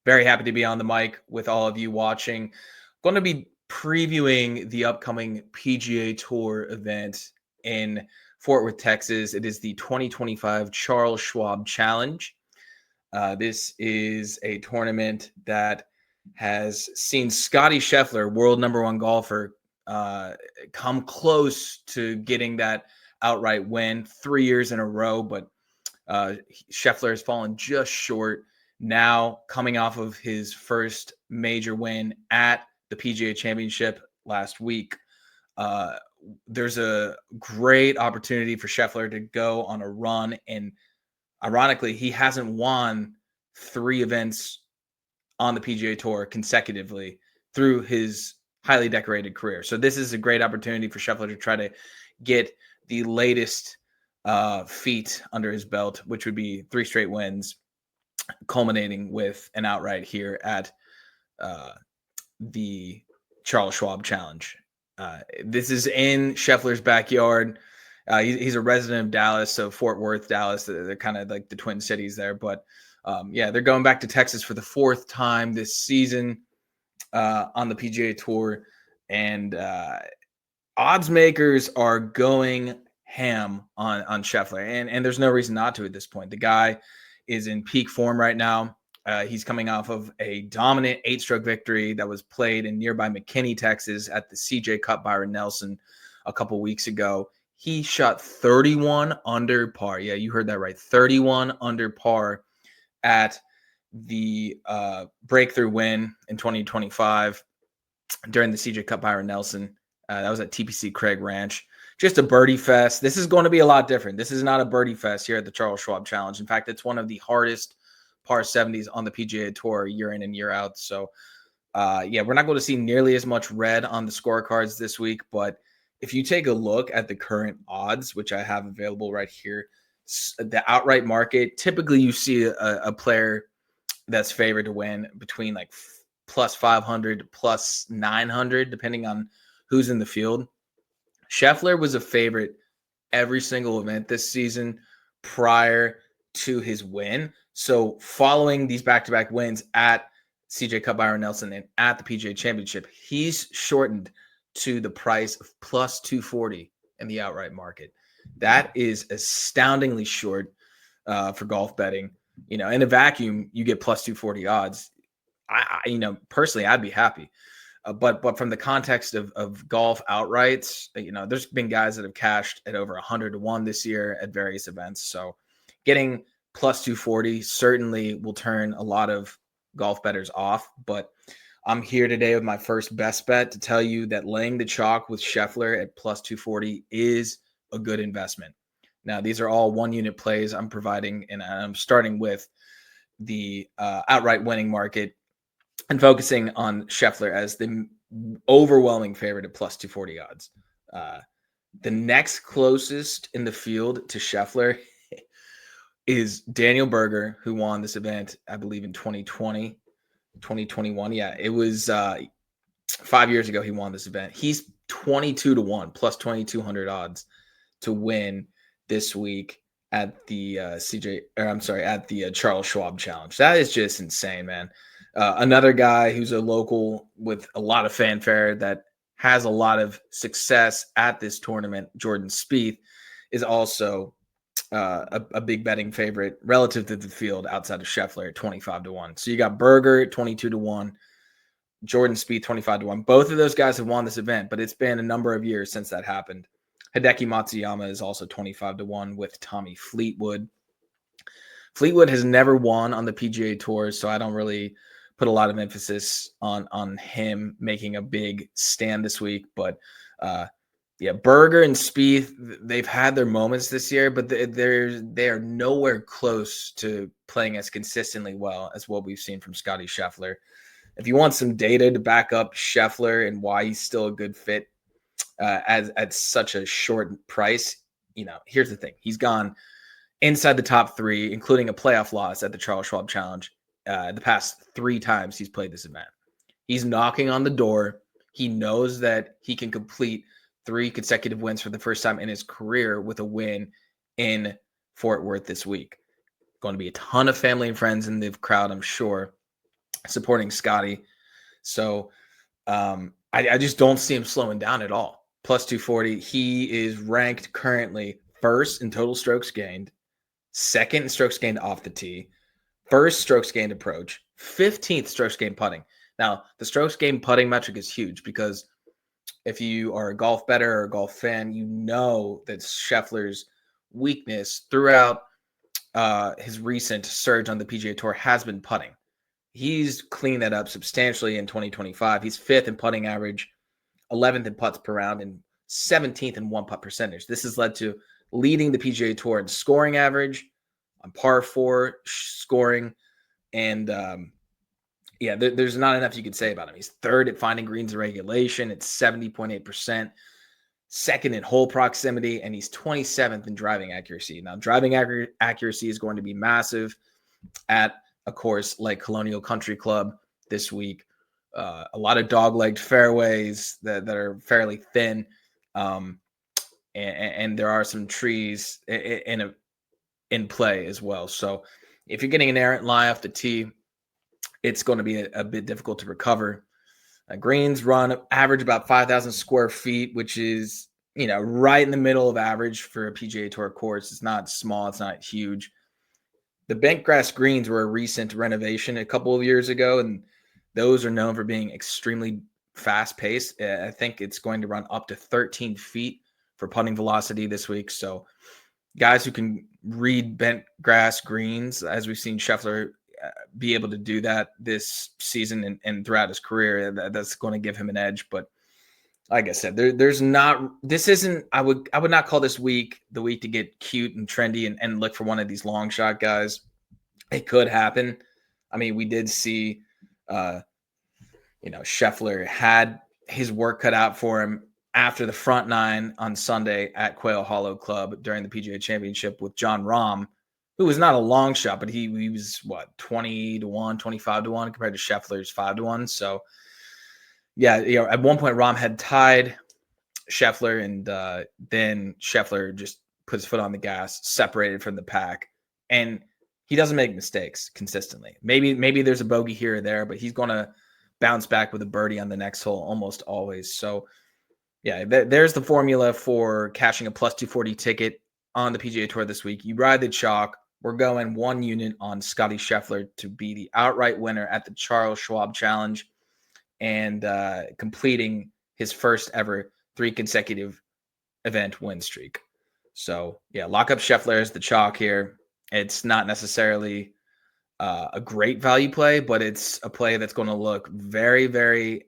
Very happy to be on the mic with all of you watching. Going to be previewing the upcoming PGA Tour event in Fort Worth, Texas. It is the 2025 Charles Schwab Challenge. This is a tournament that has seen Scottie Scheffler, world number one golfer, come close to getting that outright win 3 years in a row, but Scheffler has fallen just short. Now, coming off of his first major win at the PGA Championship last week, there's a great opportunity for Scheffler to go on a run. And ironically, he hasn't won 3 events on the PGA Tour consecutively through his highly decorated career. So this is a great opportunity for Scheffler to try to get the latest feat under his belt, which would be 3 straight wins, culminating with an outright here at the Charles Schwab Challenge. This is in Scheffler's backyard. He's a resident of Dallas, so Fort Worth, Dallas, they're kind of like the twin cities there. But they're going back to Texas for the 4th time this season on the PGA Tour. And odds makers are going ham on Scheffler. And there's no reason not to at this point. The guy is in peak form right now. He's coming off of a dominant 8-stroke victory that was played in nearby McKinney, Texas at the CJ Cup Byron Nelson a couple weeks ago. He shot 31 under par. Yeah, you heard that right. 31 under par at the breakthrough win in 2025 during the CJ Cup Byron Nelson. That was at TPC Craig Ranch. Just a birdie fest. This is going to be a lot different. This is not a birdie fest here at the Charles Schwab Challenge. In fact, it's one of the hardest par 70s on the PGA Tour year in and year out. So, we're not going to see nearly as much red on the scorecards this week. But if you take a look at the current odds, which I have available right here, the outright market, typically you see a player that's favored to win between like plus 500, plus 900, depending on who's in the field. Scheffler was a favorite every single event this season prior to his win. So following these back-to-back wins at CJ Cup Byron Nelson and at the PGA Championship, he's shortened to the price of plus 240 in the outright market. That is astoundingly short for golf betting. In a vacuum, you get plus 240 odds. Personally, I'd be happy. But from the context of golf outrights, there's been guys that have cashed at over 100 to 1 this year at various events. So getting plus 240 certainly will turn a lot of golf bettors off. But I'm here today with my first best bet to tell you that laying the chalk with Scheffler at plus 240 is a good investment. Now, these are all 1-unit plays I'm providing, and I'm starting with the outright winning market and focusing on Scheffler as the overwhelming favorite at plus 240 odds. The next closest in the field to Scheffler is Daniel Berger, who won this event, I believe, in 2020, 2021. Yeah, it was 5 years ago he won this event. He's 22 to 1, plus 2,200 odds to win this week at the at the Charles Schwab Challenge. That is just insane, man. Another guy who's a local with a lot of fanfare that has a lot of success at this tournament, Jordan Spieth, is also a big betting favorite relative to the field outside of Scheffler at 25 to 1. So you got Berger at 22 to 1, Jordan Spieth 25 to 1. Both of those guys have won this event, but it's been a number of years since that happened. Hideki Matsuyama is also 25 to 1 with Tommy Fleetwood. Fleetwood has never won on the PGA Tour, so I don't really put a lot of emphasis on him making a big stand this week. But Berger and Spieth, they've had their moments this year, but they are nowhere close to playing as consistently well as what we've seen from Scottie Scheffler. If you want some data to back up Scheffler and why he's still a good fit at such a short price, here's the thing. He's gone inside the top 3, including a playoff loss at the Charles Schwab Challenge the past 3 times he's played this event. He's knocking on the door. He knows that he can complete 3 consecutive wins for the first time in his career with a win in Fort Worth this week. Going to be a ton of family and friends in the crowd, I'm sure. supporting Scottie. So I just don't see him slowing down at all. Plus 240. He is ranked currently first in total strokes gained, second in strokes gained off the tee, first strokes gained approach, 15th strokes gained putting. Now, the strokes gained putting metric is huge because if you are a golf bettor or a golf fan, you know that Scheffler's weakness throughout his recent surge on the PGA Tour has been putting. He's cleaned that up substantially in 2025. He's fifth in putting average, 11th in putts per round, and 17th in one putt percentage. This has led to leading the PGA Tour in scoring average, on par 4 scoring, and there's not enough you could say about him. He's third at finding greens in regulation. It's 70.8%. Second in hole proximity, and he's 27th in driving accuracy. Now, driving accuracy is going to be massive at a course like Colonial Country Club this week. A lot of dog-legged fairways that are fairly thin, and there are some trees in play as well. So if you're getting an errant lie off the tee, it's going to be a bit difficult to recover. Greens run average about 5,000 square feet, which is, right in the middle of average for a PGA Tour course. It's not small. It's not huge. The bent grass greens were a recent renovation a couple of years ago, and those are known for being extremely fast-paced. I think it's going to run up to 13 feet for putting velocity this week. So guys who can read bent grass greens, as we've seen Scheffler be able to do that this season and throughout his career, that's going to give him an edge. But like I said, I would not call this week the week to get cute and trendy and look for one of these long shot guys. It could happen. I mean, we did see, Scheffler had his work cut out for him after the front nine on Sunday at Quail Hollow Club during the PGA Championship with Jon Rahm, who was not a long shot, but he was 20-1, 25-1 compared to Scheffler's 5-1. So yeah, at one point Rahm had tied Scheffler, and then Scheffler just put his foot on the gas, separated from the pack, and he doesn't make mistakes consistently. Maybe there's a bogey here or there, but he's going to bounce back with a birdie on the next hole almost always. So yeah, there's the formula for cashing a plus 240 ticket on the PGA Tour this week. You ride the chalk. We're going 1 unit on Scottie Scheffler to be the outright winner at the Charles Schwab Challenge and completing his first ever 3 consecutive event win streak. So yeah, lock up Scheffler as the chalk here. It's not necessarily a great value play, but it's a play that's going to look very, very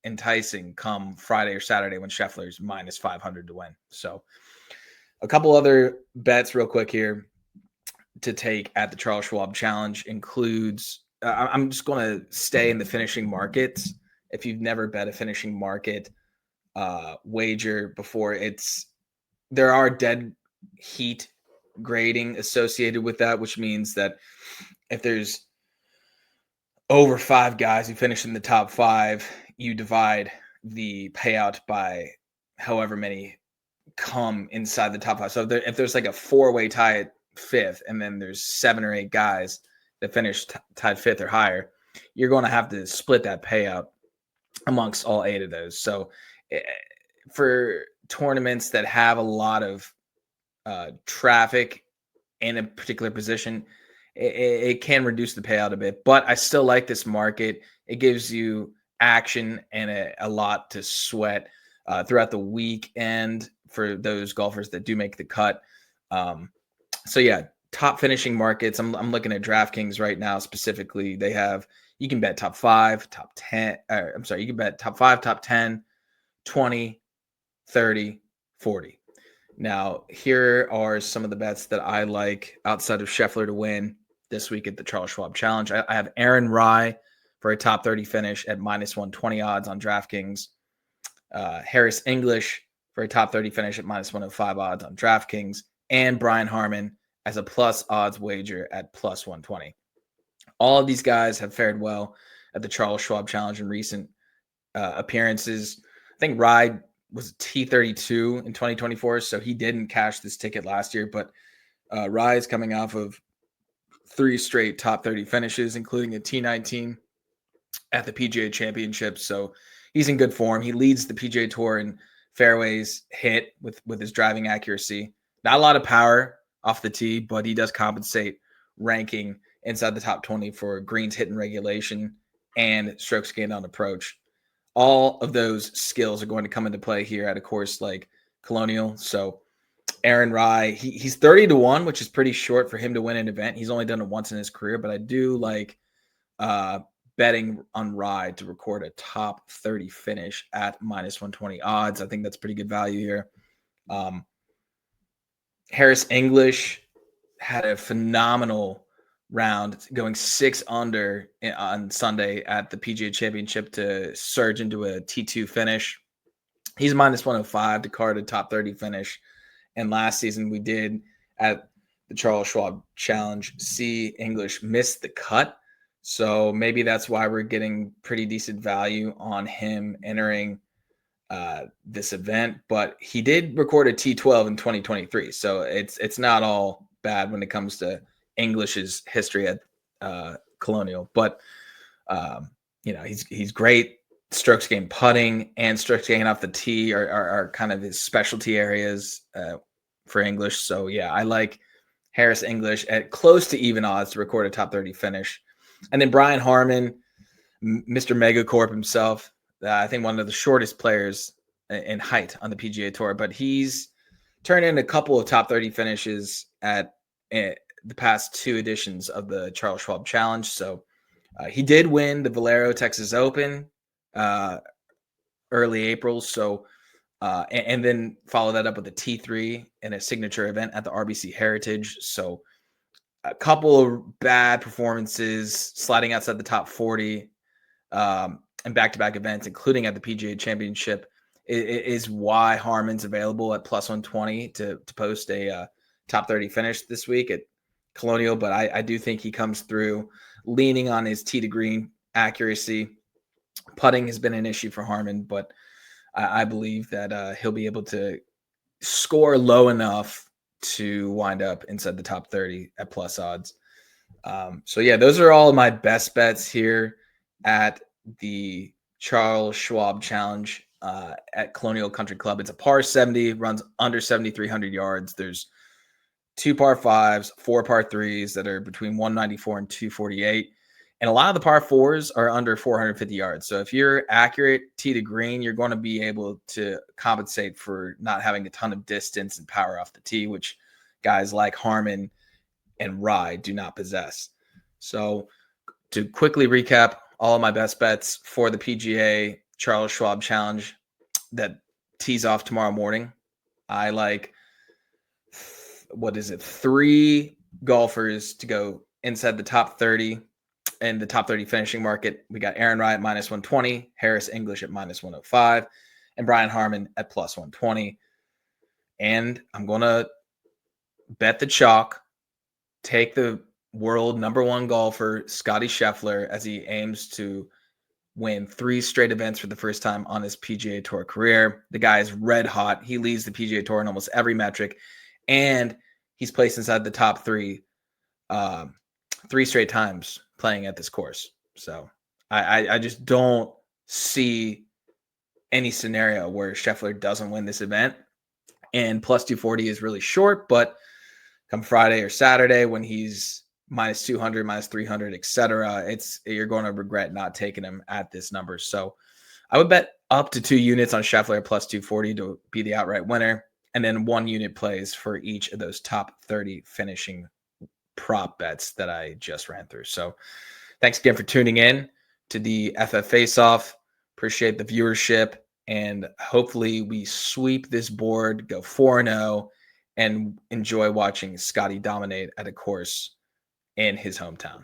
enticing come Friday or Saturday when Scheffler's minus 500 to win. So a couple other bets real quick here to take at the Charles Schwab Challenge includes, I'm just going to stay in the finishing markets. If you've never bet a finishing market wager before, there are dead heat grading associated with that, which means that if there's over 5 guys who finish in the top 5, you divide the payout by however many come inside the top 5. So if there's like a 4-way tie at 5th, and then there's 7 or 8 guys that finish tied 5th or higher, you're going to have to split that payout amongst all 8 of those. So for tournaments that have a lot of traffic in a particular position, it can reduce the payout a bit, but I still like this market. It gives you action and a lot to sweat throughout the weekend for those golfers that do make the cut. So yeah, top finishing markets. I'm looking at DraftKings right now specifically. You can bet top 5, top 10. You can bet top 5, top 10, 20, 30, 40. Now, here are some of the bets that I like outside of Scheffler to win this week at the Charles Schwab Challenge. I have Aaron Rai for a top 30 finish at minus 120 odds on DraftKings. Harris English for a top 30 finish at minus 105 odds on DraftKings. And Brian Harman as a plus odds wager at plus 120. All of these guys have fared well at the Charles Schwab Challenge in recent appearances. I think Rai was T32 in 2024, so he didn't cash this ticket last year, but Rai is coming off of 3 straight top 30 finishes, including a T19 at the PGA Championship. So he's in good form. He leads the PGA Tour in fairways hit with his driving accuracy. Not a lot of power off the tee, but he does compensate, ranking inside the top 20 for greens hit in regulation and strokes gained on approach. All of those skills are going to come into play here at a course like Colonial. So Aaron Rai, he's 30-1, which is pretty short for him to win an event. He's only done it once in his career, but I do like betting on Rai to record a top 30 finish at minus 120 odds. I think that's pretty good value here. Harris English had a phenomenal round, going 6 under on Sunday at the PGA Championship to surge into a T2 finish. He's minus 105 to card a top 30 finish. And last season we did at the Charles Schwab Challenge see English miss the cut. So maybe that's why we're getting pretty decent value on him entering this event. But he did record a T12 in 2023. So it's not all bad when it comes to English's history at Colonial. But, he's great. Strokes gained putting and strokes gained off the tee are kind of his specialty areas for English. So, yeah, I like Harris English at close to even odds to record a top 30 finish. And then Brian Harman, Mr. Megacorp himself, I think one of the shortest players in height on the PGA Tour, but he's turned in a couple of top 30 finishes at the past 2 editions of the Charles Schwab Challenge. So he did win the Valero Texas Open early April. So and then follow that up with a T3 and a signature event at the RBC Heritage. So a couple of bad performances, sliding outside the top 40 and back-to-back events, including at the PGA Championship, is why Harman's available at plus 120 to post a top 30 finish this week at Colonial. But I do think he comes through leaning on his tee to green accuracy. Putting has been an issue for Harman, but I believe that he'll be able to score low enough to wind up inside the top 30 at plus odds. So yeah, those are all my best bets here at the Charles Schwab Challenge at Colonial Country Club. It's a par 70, runs under 7,300 yards. There's 2 par 5s, 4 par 3s that are between 194 and 248. And a lot of the par 4s are under 450 yards. So if you're accurate tee to green, you're going to be able to compensate for not having a ton of distance and power off the tee, which guys like Harman and Rai do not possess. So to quickly recap all of my best bets for the PGA Charles Schwab Challenge that tees off tomorrow morning, I like, 3 golfers to go inside the top 30 in the top 30 finishing market. We got Aaron Rai at minus 120, Harris English at minus 105, and Brian Harman at plus 120. And I'm going to bet the chalk, take the world number 1 golfer, Scottie Scheffler, as he aims to win 3 straight events for the first time on his PGA Tour career. The guy is red hot. He leads the PGA Tour in almost every metric, and he's placed inside the top 3 3 straight times playing at this course. So I just don't see any scenario where Scheffler doesn't win this event. And plus 240 is really short, but come Friday or Saturday when he's minus 200, minus 300, etc., you're going to regret not taking him at this number. So I would bet up to 2 units on Scheffler at plus 240 to be the outright winner, and then 1 unit plays for each of those top 30 finishing prop bets that I just ran through. So thanks again for tuning in to the FF Faceoff. Appreciate the viewership, and hopefully we sweep this board, go 4-0, and enjoy watching Scottie dominate at a course in his hometown.